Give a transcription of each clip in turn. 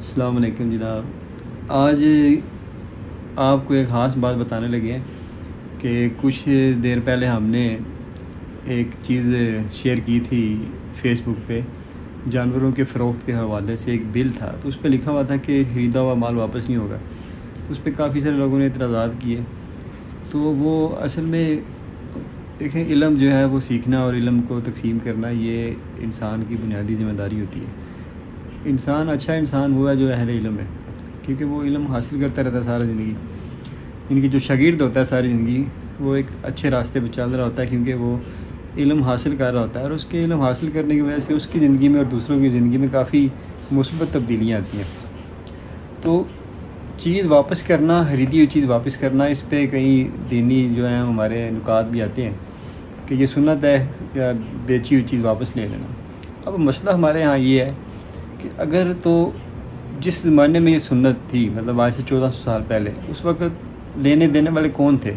अस्सलाम वालेकुम जनाब। आज आपको एक ख़ास बात बताने लगे हैं कि कुछ देर पहले हमने एक चीज़ शेयर की थी फेसबुक पे। जानवरों के फ़रोख्त के हवाले से एक बिल था, तो उस पर लिखा हुआ था कि ख़रीदा हुआ माल वापस नहीं होगा। उस पर काफ़ी सारे लोगों ने इतराज़ात किए। तो वो असल में देखें, इल्म जो है वो सीखना और इल्म को तकसीम करना ये इंसान की बुनियादी ज़िम्मेदारी होती है। इंसान अच्छा इंसान वो है जो अहले इल्म है, क्योंकि वो इल्म हासिल करता रहता है सारा ज़िंदगी। इनकी जो शागिर्द होता है सारी ज़िंदगी, वो एक अच्छे रास्ते पर चल रहा होता है, क्योंकि वो इल्म हासिल कर रहा होता है और उसके इल्म हासिल करने की वजह से उसकी ज़िंदगी में और दूसरों की ज़िंदगी में काफ़ी मुस्बत तब्दीलियाँ आती हैं। तो चीज़ वापस करना, खरीदी हुई चीज़ वापस करना, इस पर कई दीनी जो है हमारे नुकात भी आते हैं कि ये सुन्नत है या बेची हुई चीज़ वापस ले लेना। अब मसला हमारे यहाँ ये है कि अगर तो जिस ज़माने में ये सुन्नत थी, मतलब आज से 1400 साल पहले, उस वक़्त लेने देने वाले कौन थे?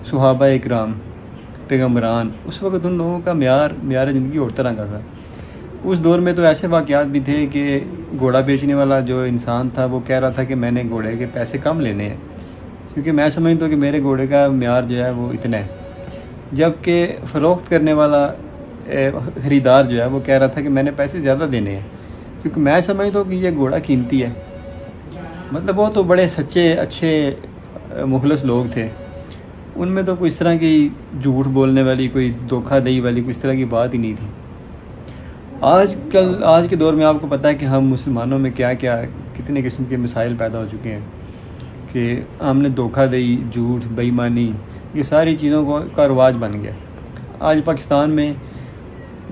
सुहाबा इकराम, पैगम्बरान। उस वक़्त उन लोगों का म्यार ज़िंदगी और तरह का था। उस दौर में तो ऐसे वाक़यात भी थे कि घोड़ा बेचने वाला जो इंसान था वो कह रहा था कि मैंने घोड़े के पैसे कम लेने हैं, क्योंकि मैं समझता हूँ कि मेरे घोड़े का म्यार जो है वो इतना है। जबकि फ़रोख्त करने वाला ख़रीदार जो है वो कह रहा था कि मैंने पैसे ज़्यादा देने हैं, क्योंकि मैं समझता हूँ कि ये घोड़ा कीमती है। मतलब वो तो बड़े सच्चे अच्छे मुखलस लोग थे, उनमें तो कोई इस तरह की झूठ बोलने वाली, कोई धोखाधड़ी वाली, कोई इस तरह की बात ही नहीं थी। आज के दौर में आपको पता है कि हम मुसलमानों में क्या क्या कितने किस्म के मसाइल पैदा हो चुके हैं कि हमने धोखाधड़ी, झूठ, बेईमानी, ये सारी चीज़ों का रवाज बन गया। आज पाकिस्तान में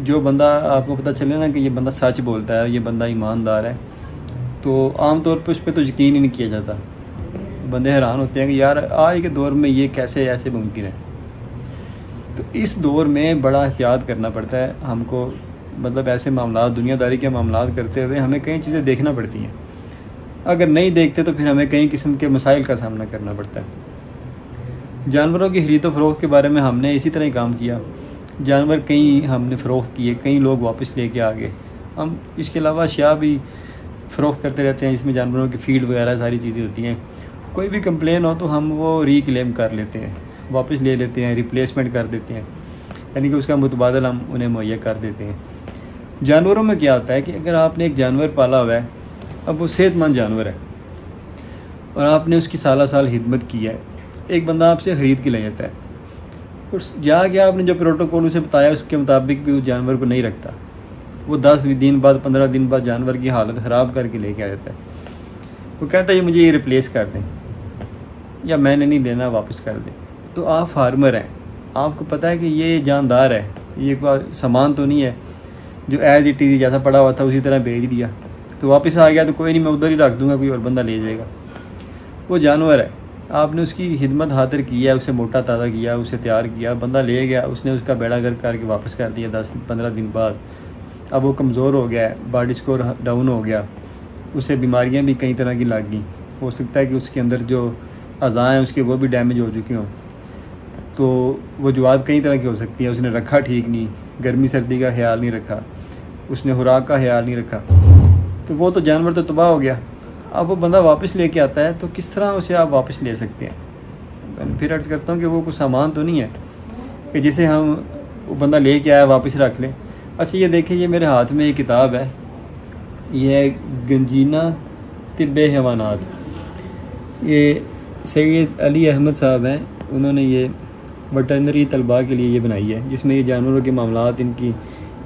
जो बंदा आपको पता चले ना कि ये बंदा सच बोलता है, ये बंदा ईमानदार है, तो आम तौर पे उस पर तो यकीन ही नहीं किया जाता। बंदे हैरान होते हैं कि यार आज के दौर में ये कैसे ऐसे मुमकिन है। तो इस दौर में बड़ा एहतियात करना पड़ता है हमको। मतलब ऐसे मामला, दुनियादारी के मामला करते हुए हमें कई चीज़ें देखना पड़ती हैं। अगर नहीं देखते तो फिर हमें कई किस्म के मसाइल का सामना करना पड़ता है। जानवरों की खरीदो फरोख्त के बारे में हमने इसी तरह ही काम किया। जानवर कई हमने फ़रोख्त किए, कई लोग वापस लेके आ गए। हम इसके अलावा अशिया भी फ़रोख्त करते रहते हैं, जिसमें जानवरों की फ़ीड वगैरह सारी चीज़ें होती हैं। कोई भी कंप्लेन हो तो हम वो रीक्लेम कर लेते हैं, वापस ले लेते हैं, रिप्लेसमेंट कर देते हैं, यानी कि उसका मुतबादल हम उन्हें मुहैया कर देते हैं। जानवरों में क्या होता है कि अगर आपने एक जानवर पाला हुआ है, अब वो सेहतमंद जानवर है और आपने उसकी साल साल खिदमत की है, एक बंदा आपसे ख़रीद के ले जाता है और जाके आपने जो प्रोटोकॉल उसे बताया उसके मुताबिक भी उस जानवर को नहीं रखता, वो 10 दिन बाद, 15 दिन बाद जानवर की हालत ख़राब करके लेके आ जाता है। वो कहता है ये मुझे ये रिप्लेस कर दें या मैंने नहीं देना, वापस कर दें। तो आप फार्मर हैं, आपको पता है कि ये जानदार है, ये कोई सामान तो नहीं है जो एज इट इज़ जैसा पड़ा हुआ था उसी तरह बेच दिया तो वापस आ गया तो कोई नहीं, मैं उधर ही रख दूँगा, कोई और बंदा ले जाएगा। वो जानवर है, आपने उसकी खिदमत खातिर की है, उसे मोटा ताज़ा किया, उसे तैयार किया, बंदा ले गया, उसने उसका बेड़ा गर्क करके वापस कर दिया 10-15 दिन बाद। अब वो कमज़ोर हो गया है, बॉडी स्कोर डाउन हो गया, उसे बीमारियां भी कई तरह की लग गई। हो सकता है कि उसके अंदर जो अज़ा हैं उसके वो भी डैमेज हो चुके हों, तो वजूहात कई तरह की हो सकती है। उसने रखा ठीक नहीं, गर्मी सर्दी का ख्याल नहीं रखा, उसने खुराक का ख्याल नहीं रखा, तो वो तो जानवर तो तबाह हो गया। अब वो बंदा वापस लेके आता है तो किस तरह उसे आप वापस ले सकते हैं? मैं फिर अर्ज़ करता हूँ कि वो कुछ सामान तो नहीं है कि जिसे हम वो बंदा लेके आया वापस रख लें। अच्छा ये देखिए, ये मेरे हाथ में एक किताब है, ये है गंजीना तिब्बे हैवानात। ये सैयद अली अहमद साहब हैं, उन्होंने ये वेटरनरी तलबा के लिए ये बनाई है, जिसमें ये जानवरों के मामलात, इनकी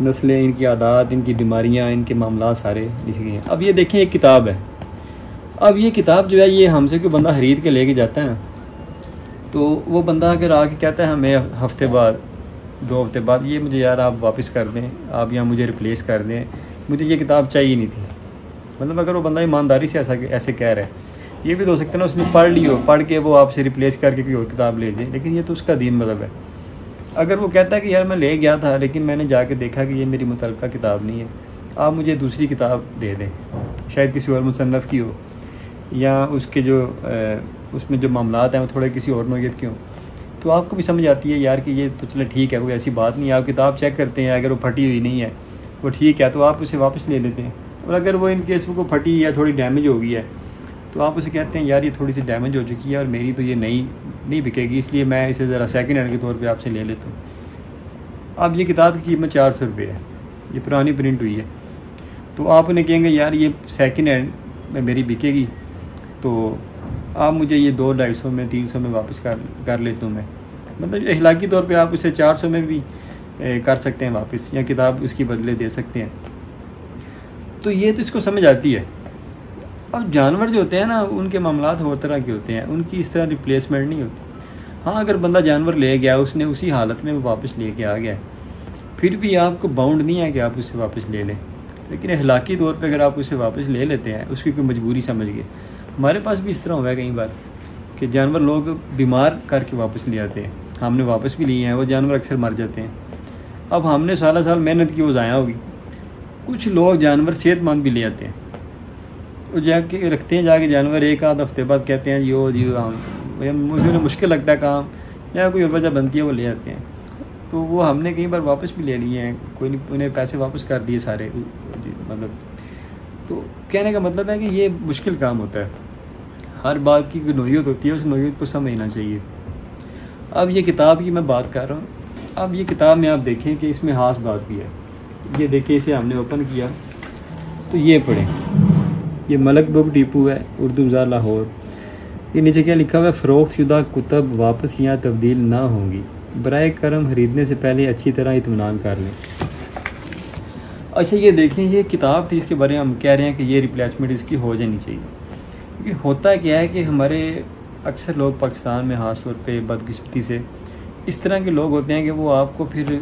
नस्लें, इनकी आदात, इनकी बीमारियां, इनके मामलात सारे लिखे गए हैं। अब ये देखें एक किताब है। अब ये किताब जो है ये हमसे कोई बंदा ख़रीद के लेके जाता है ना, तो वो बंदा अगर आके कहता है हमें हफ्ते बाद, 2 हफ्ते बाद, ये मुझे यार आप वापस कर दें, आप यहाँ मुझे रिप्लेस कर दें, मुझे ये किताब चाहिए नहीं थी। मतलब अगर वो बंदा ईमानदारी से ऐसे कह रहा है, ये भी तो हो सकता है ना उसने पढ़ ली हो, पढ़ के वो आपसे रिप्लेस करके कोई और किताब ले जाए, लेकिन ये तो उसका दीन मतलब है। अगर वो कहता है कि यार मैं ले गया था लेकिन मैंने जाके देखा कि ये मेरी मुतल्लका किताब नहीं है, आप मुझे दूसरी किताब दे दें, शायद किसी और मुसन्नफ़ की हो, या उसके जो उसमें जो मामलात हैं वो थोड़े किसी और नौयत के हों, तो आपको भी समझ आती है यार कि ये तो चले ठीक है, कोई ऐसी बात नहीं है। आप किताब चेक करते हैं, अगर वो फटी हुई नहीं है, वो ठीक है, तो आप उसे वापस ले लेते हैं। और अगर वो इन केस वो फटी या थोड़ी डैमेज हो गई है तो आप उसे कहते हैं यार ये थोड़ी सी डैमेज हो चुकी है और मेरी तो ये नहीं बिकेगी, इसलिए मैं इसे ज़रा सेकंड हैंड के तौर पे आपसे ले लेता हूँ। अब ये किताब की कीमत 400 रुपये है, ये पुरानी प्रिंट हुई है, तो आप उन्हें कहेंगे यार ये सेकंड हैंड में मेरी बिकेगी, तो आप मुझे ये 200-250 में 300 में वापस कर लेता हूँ मैं। मतलब अखलाकी तौर पे आप इसे 400 में भी कर सकते हैं वापस, या किताब उसकी बदले दे सकते हैं। तो ये तो इसको समझ आती है। अब जानवर जो होते हैं ना, उनके मामलात और तरह के होते हैं, उनकी इस तरह रिप्लेसमेंट नहीं होती। हाँ, अगर बंदा जानवर ले गया, उसने उसी हालत में वो वापस लेके आ गया, फिर भी आपको बाउंड नहीं है कि आप उससे वापस ले लें। लेकिन अखलाकी तौर पे अगर आप उसे वापस ले लेते हैं उसकी कोई मजबूरी समझ के, हमारे पास भी इस तरह हुआ है कई बार कि जानवर लोग बीमार करके वापस ले आते हैं, हमने वापस भी लिए हैं, वो जानवर अक्सर मर जाते हैं। अब हमने साल मेहनत की, वो ज़ाया होगी। कुछ लोग जानवर सेहतमंद भी ले आते हैं, वो जाके रखते हैं, जाके जानवर एक आध हफ्ते बाद कहते हैं मुझे मुश्किल लगता है काम, या कोई और वजह बनती है, वो ले आते हैं। तो वो हमने कई बार वापस भी ले लिए हैं, कोई नहीं, उन्हें पैसे वापस कर दिए सारे, मतलब। तो कहने का मतलब है कि ये मुश्किल काम होता है, हर बात की नोयत होती है, उस नोयत को समझना चाहिए। अब ये किताब की मैं बात कर रहा हूँ, अब ये किताब में आप देखें कि इसमें खास बात भी है। ये देखिए, इसे हमने ओपन किया तो ये पढ़ें, ये मलक बुक डिपो है, उर्दू बाज़ार लाहौर। ये नीचे क्या लिखा हुआ है, फ़रोख्त शुदा कुतब वापस यहाँ तब्दील ना होंगी, बराए करम ख़रीदने से पहले अच्छी तरह इत्मीनान कर लें। अच्छा, ये देखें, ये किताब थी, इसके बारे में हम कह रहे हैं कि ये रिप्लेसमेंट इसकी हो जानी चाहिए। लेकिन होता क्या है कि हमारे अक्सर लोग पाकिस्तान में ख़ास तौर पे बदकिस्मती से इस तरह के लोग होते हैं कि वो आपको फिर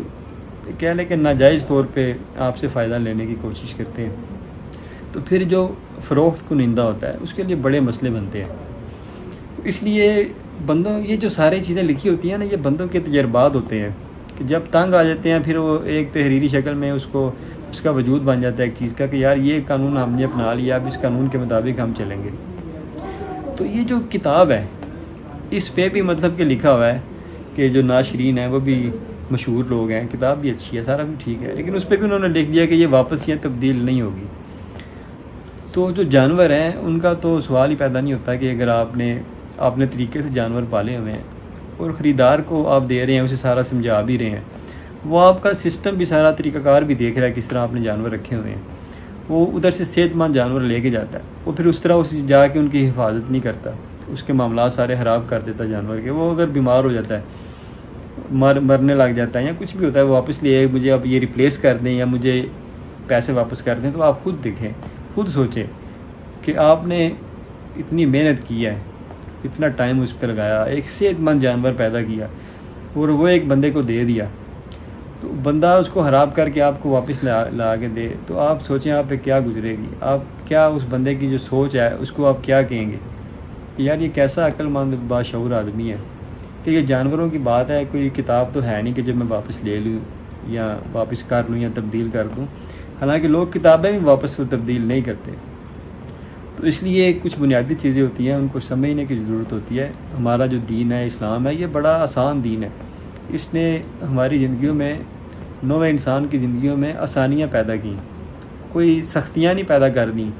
कह लें कि नाजायज़ तौर पे आपसे फ़ायदा लेने की कोशिश करते हैं। तो फिर जो फ़रोख्त कुनिंदा होता है उसके लिए बड़े मसले बनते हैं। तो इसलिए बंदों, ये जो सारी चीज़ें लिखी होती हैं ना, ये बंदों के तजर्बात होते हैं कि जब तंग आ जाते हैं, फिर वो एक तहरीरी शक्ल में उसका वजूद बन जाता है एक चीज़ का कि यार ये कानून हमने अपना लिया, अब इस कानून के मुताबिक हम चलेंगे। तो ये जो किताब है, इस पे भी मतलब कि लिखा हुआ है कि जो नाशरीन है वो भी मशहूर लोग हैं, किताब भी अच्छी है, सारा भी ठीक है, लेकिन उस पर भी उन्होंने लिख दिया कि ये वापस यहाँ तब्दील नहीं होगी। तो जो जानवर हैं उनका तो सवाल ही पैदा नहीं होता कि अगर आपने तरीके से जानवर पाले हुए हैं और ख़रीदार को आप दे रहे हैं, उसे सारा समझा भी रहे हैं, वो आपका सिस्टम भी सारा तरीक़ाकार भी देख रहा है किस तरह आपने जानवर रखे हुए हैं, वो उधर से सेहतमंद जानवर लेके जाता है, वो फिर उस तरह उस जाके उनकी हिफाजत नहीं करता, उसके मामला सारे ख़राब कर देता जानवर के। वो अगर बीमार हो जाता है, मरने लग जाता है या कुछ भी होता है, वो वापस लिए मुझे अब ये रिप्लेस कर दें या मुझे पैसे वापस कर दें, तो आप खुद देखें, खुद सोचें कि आपने इतनी मेहनत की है, इतना टाइम उस पर लगाया, एक सेहतमंद जानवर पैदा किया और वो एक बंदे को दे दिया, तो बंदा उसको ख़राब करके आपको वापस ला के दे, तो आप सोचें आप पे क्या गुजरेगी, आप क्या उस बंदे की जो सोच है उसको आप क्या कहेंगे कि यार ये कैसा अक्लमंद बाशऊर आदमी है कि ये जानवरों की बात है, कोई किताब तो है नहीं कि जब मैं वापस ले लूँ या वापस कर लूँ या तब्दील कर दूँ। हालांकि लोग किताबें भी वापस वो तब्दील नहीं करते। तो इसलिए कुछ बुनियादी चीज़ें होती हैं, उनको समझने की ज़रूरत होती है। हमारा जो दीन है, इस्लाम है, ये बड़ा आसान दीन है। इसने हमारी ज़िंदगियों में, नौवे इंसान की ज़िंदगियों में आसानियाँ पैदा की, कोई सख्तियाँ नहीं पैदा कर दी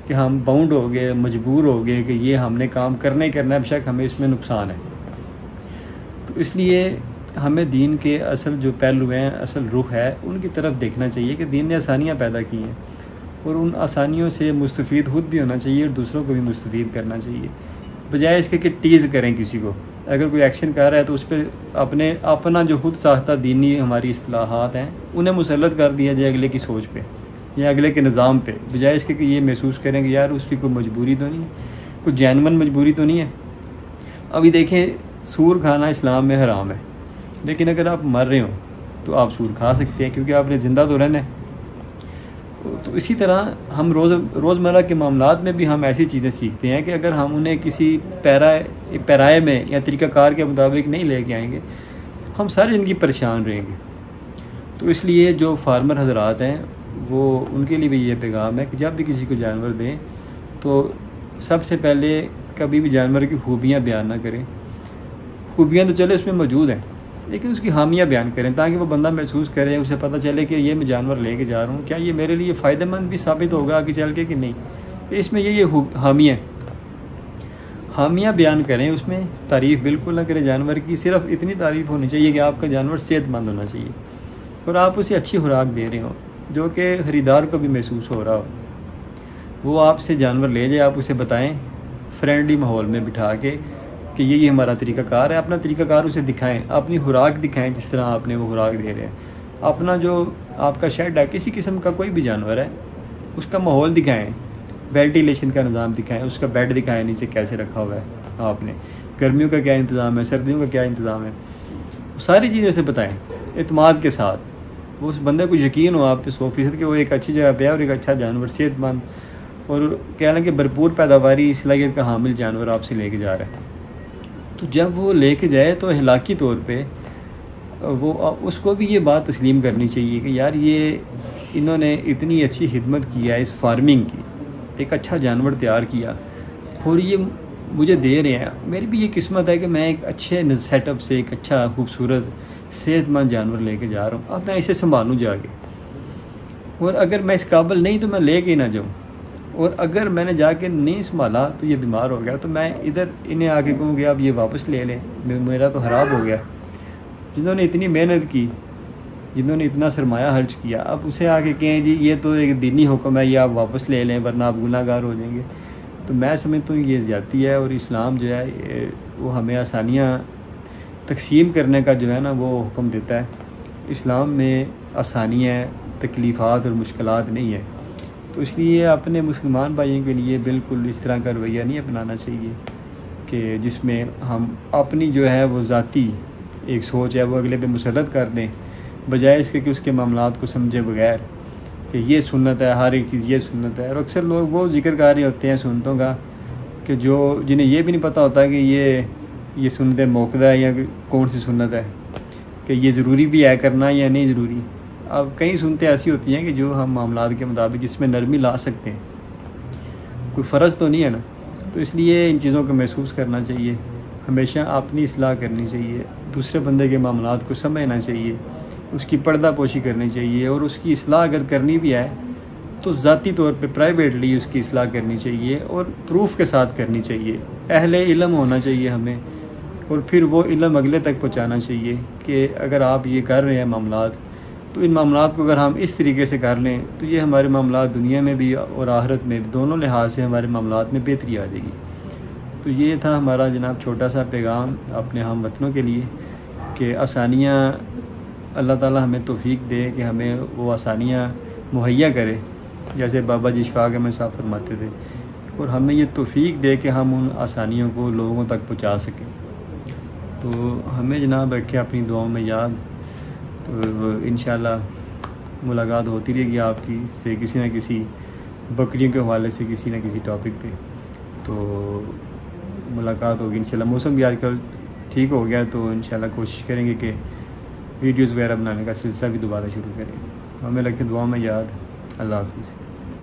कि हम बाउंड हो गए, मजबूर हो गए कि ये हमने काम करना ही करना है, बेशक हमें इसमें नुकसान है। तो इसलिए हमें दीन के असल जो पहलू हैं, असल रूह है, उनकी तरफ देखना चाहिए कि दीन ने आसानियाँ पैदा की हैं और उन आसानियों से मुस्तफ़ीद खुद भी होना चाहिए और दूसरों को भी मुस्तफ़ीद करना चाहिए, बजाय इसके कि टीज़ करें किसी को। अगर कोई एक्शन कर रहा है तो उस पर अपना जो खुद साख्ता दीनी हमारी इस्तिलाहात हैं उन्हें मुसल्लत कर दिया जाए अगले की सोच पे या अगले के निज़ाम पे, बजाय इसके कि ये महसूस करें कि यार उसकी कोई मजबूरी तो नहीं है, कोई जैनवन मजबूरी तो नहीं है। अभी देखें, सूर खाना इस्लाम में हराम है, लेकिन अगर आप मर रहे हो तो आप सूर खा सकते हैं क्योंकि आपने ज़िंदा तो रहना है। तो इसी तरह हम रोज़मर्रा के मामलात में भी हम ऐसी चीज़ें सीखते हैं कि अगर हम उन्हें किसी पैराए में या तरीक़ाकार के मुताबिक नहीं लेके आएंगे, हम सारी ज़िंदगी परेशान रहेंगे। तो इसलिए जो फार्मर हजरात हैं, वो उनके लिए भी ये पैगाम है कि जब भी किसी को जानवर दें तो सबसे पहले कभी भी जानवर की खूबियाँ बयान ना करें। खूबियाँ तो चले उसमें मौजूद हैं, लेकिन उसकी हामियाँ बयान करें ताकि वो बंदा महसूस करे, उसे पता चले कि ये मैं जानवर लेके जा रहा हूँ, क्या ये मेरे लिए फ़ायदेमंद भी साबित होगा आगे चल के कि नहीं। इसमें ये हामियाँ बयान करें, उसमें तारीफ़ बिल्कुल ना करें जानवर की, सिर्फ इतनी तारीफ़ होनी चाहिए कि आपका जानवर सेहतमंद होना चाहिए और आप उसे अच्छी खुराक दे रहे हो जो कि ख़रीदार को भी महसूस हो रहा हो। वो आपसे जानवर ले जाए, आप उसे बताएं फ्रेंडली माहौल में बिठा के कि ये हमारा तरीक़ाकार है, अपना तरीक़ाकार उसे दिखाएं, अपनी खुराक दिखाएं जिस तरह आपने वो खुराक दे रहे हैं। अपना जो आपका शेड है, किसी किस्म का कोई भी जानवर है, उसका माहौल दिखाएं, वेंटिलेशन का निज़ाम दिखाएं, उसका बेड दिखाएं नीचे कैसे रखा हुआ है आपने, गर्मियों का क्या इंतज़ाम है, सर्दियों का क्या इंतज़ाम है, सारी चीज़ें उसे बताएं एतमाद के साथ। वो उस बंदे को यकीन हो आप पे 100% कि वो एक अच्छी जगह पे है और एक अच्छा जानवर सेहतमंद और कह लें कि भरपूर पैदावारी सलाहियत का हामिल जानवर आपसे लेके जा रहा है। तो जब वो लेके जाए तो अखलाकी तौर पे वो उसको भी ये बात तस्लीम करनी चाहिए कि यार ये इन्होंने इतनी अच्छी खिदमत की है, इस फार्मिंग की, एक अच्छा जानवर तैयार किया और ये मुझे दे रहे हैं। मेरी भी ये किस्मत है कि मैं एक अच्छे सेटअप से एक अच्छा खूबसूरत सेहतमंद जानवर लेके जा रहा हूँ, अब मैं इसे संभालूँ जाके, और अगर मैं इस काबिल नहीं तो मैं लेके ना जाऊँ, और अगर मैंने जाके नहीं संभाला तो ये बीमार हो गया तो मैं इधर इन्हें आके कहूँ कि आप ये वापस ले लें, मेरा तो ख़राब हो गया। जिन्होंने इतनी मेहनत की, जिन्होंने इतना सरमाया खर्च किया, अब उसे आके कहें जी ये तो एक दीनी हुक्म है, ये आप वापस ले लें वरना आप गुनाहगार हो जाएंगे। तो मैं समझता हूँ ये ज़्यादती है और इस्लाम जो है वो हमें आसानियाँ तकसीम करने का जो है ना वो हुक्म देता है। इस्लाम में आसानियाँ, तकलीफ़ात और मुश्किलात नहीं है। तो इसलिए अपने मुसलमान भाइयों के लिए बिल्कुल इस तरह का रवैया नहीं अपनाना चाहिए कि जिसमें हम अपनी जो है वो ज़ाती एक सोच है वो अगले पे मुसलत कर दें, बजाय इसके कि उसके मामलात को समझे बगैर कि ये सुन्नत है, हर एक चीज़ ये सुन्नत है। और अक्सर लोग वो जिक्रकारी होते हैं सुन्नतों का कि जो जिन्हें ये भी नहीं पता होता कि ये सुन्नत मौक़दा है या कौन सी सुन्नत है, कि ये ज़रूरी भी है करना या नहीं ज़रूरी। अब कई सुन्नतें ऐसी होती हैं कि जो हम मामलात के मुताबिक जिसमें नरमी ला सकते हैं, कोई फ़र्ज़ तो नहीं है ना। तो इसलिए इन चीज़ों को महसूस करना चाहिए, हमेशा अपनी इस्लाह करनी चाहिए, दूसरे बंदे के मामलात को समझना चाहिए, उसकी पर्दा पोशी करनी चाहिए, और उसकी इस्लाह अगर करनी भी है तो ज़ाती तौर पे प्राइवेटली उसकी इस्लाह करनी चाहिए और प्रूफ के साथ करनी चाहिए। अहले इल्म होना चाहिए हमें, और फिर वो इल्म अगले तक पहुँचाना चाहिए कि अगर आप ये कर रहे हैं मामलात, तो इन मामलात को अगर हम इस तरीके से कर लें तो ये हमारे मामलात दुनिया में भी और आखिरत में भी दोनों लिहाज से हमारे मामलात में बेहतरी आ जाएगी। तो ये था हमारा जनाब छोटा सा पैगाम अपने हम वतनों के लिए कि आसानियाँ अल्लाह ताला हमें तौफीक दे कि हमें वो आसानियाँ मुहैया करे जैसे बाबा जी इशफाक अहमद साहब फरमाते थे, और हमें ये तौफीक दे कि हम उन आसानियों को लोगों तक पहुँचा सकें। तो हमें जनाब रखे अपनी दुआओं में याद। तो इंशाल्लाह मुलाकात होती रहेगी आपकी से किसी न किसी बकरियों के हवाले से किसी न किसी टॉपिक पे, तो मुलाकात होगी इंशाल्लाह। मौसम भी आजकल ठीक हो गया तो इंशाल्लाह कोशिश करेंगे कि वीडियोज़ वगैरह बनाने का सिलसिला भी दोबारा शुरू करें। हमें रखें दुआ में याद। अल्लाह हाफ़िज़।